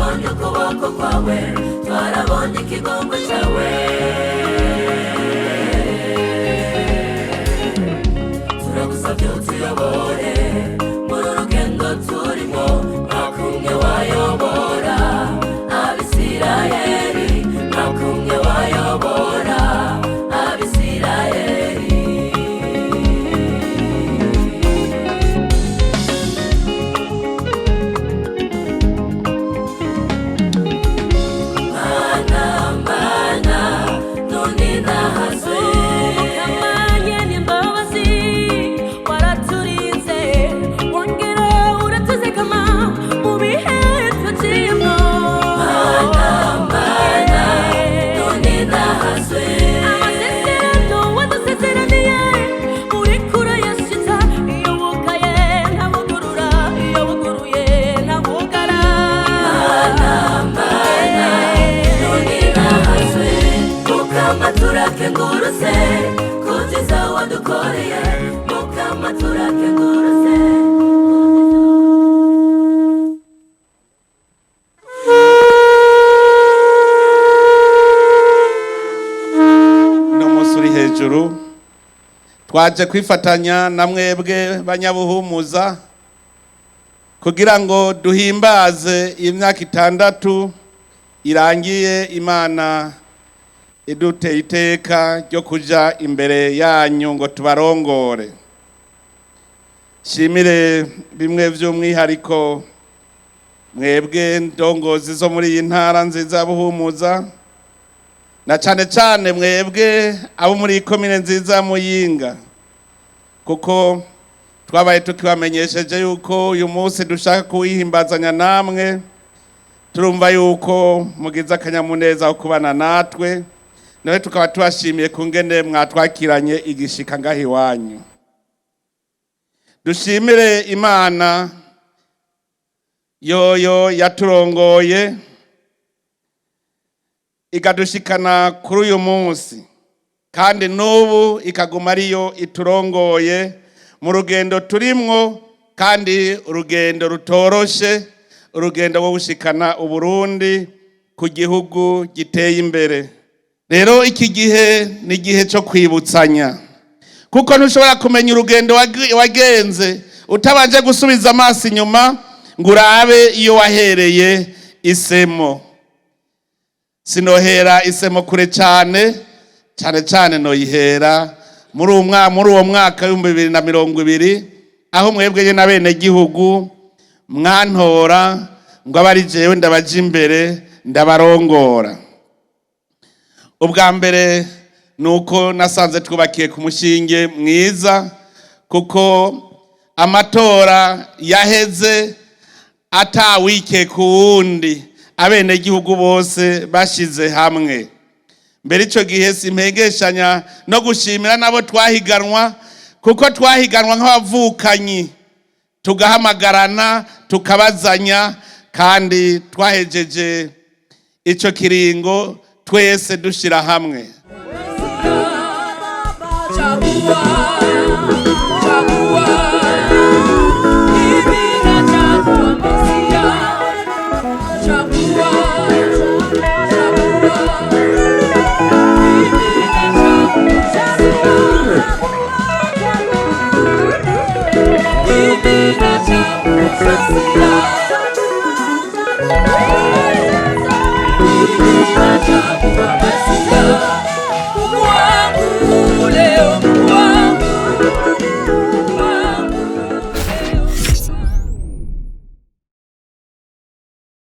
twarabonye ukuboko kwawe, twarabonye ikigongo cyawe. Turagusabye utuyobore muri rugendo turimo, ntakumwe wayobora Abisirayeli, ntakumwe wayobora Abisirayeli. Turakengurutse kuziza wadukoreye, Mukama turakengurutse. N'umusuri hejuru twaje kwifatanya na mwebwe banyabuhumuza kugira ngo duhimbaze imyaka 6 irangiye Imana iduteye iteka ryo kuja imbere yanyu ngo tubarongore. Shimire bimwe vy'umwihariko mwebwe ndongozi zo muri iyi ntara nziza Buhumuza, na cane cane mwebwe abo muri komine nziza Muyinga, kuko twabaye tukibamenyesheje yuko uyu munsi dushaka kuwihimbazanya namwe. Turumva yuko mugize akanyamuneza kubana natwe, nawe tukaba tubashimiye kungene mwatwakiranye igishika ngaho iwanyu. Dushimire Imana yoyo yaturongoye ikadushikana kuri uyu munsi, kandi n'ubu ikaguma ariyo iturongoye mu rugendo turimwo, kandi urugendo rutoroshe, urugendo rwo gushikana Uburundi ku gihugu giteye imbere. Rero iki gihe ni igihe cyo kwibutsanya, kuko ntushobora kumenya urugendo wagenze utabanje gusubiza amaso inyuma ngo urabe iyo wahereye isemo. Sinohera isemo kure cyane cyane noyihera muri uwo mwaka 2020, aho mwebwe na bene gihugu mwantora ngo abari jewe ndabaje imbere ndabarongora. Ubwa mbere nuko nasanze twubakiye ku mushinge mwiza, kuko amatora yaheze atawike ku wundi, abene gihugu bose bashize hamwe. Mbere ico gihe simpegeshanya no gushimira nabo twahiganwa, kuko twahiganwa nk'abavukanyi, tugahamagarana tukabazanya, kandi twahejeje ico kiringo twese dushira hamwe. Chagua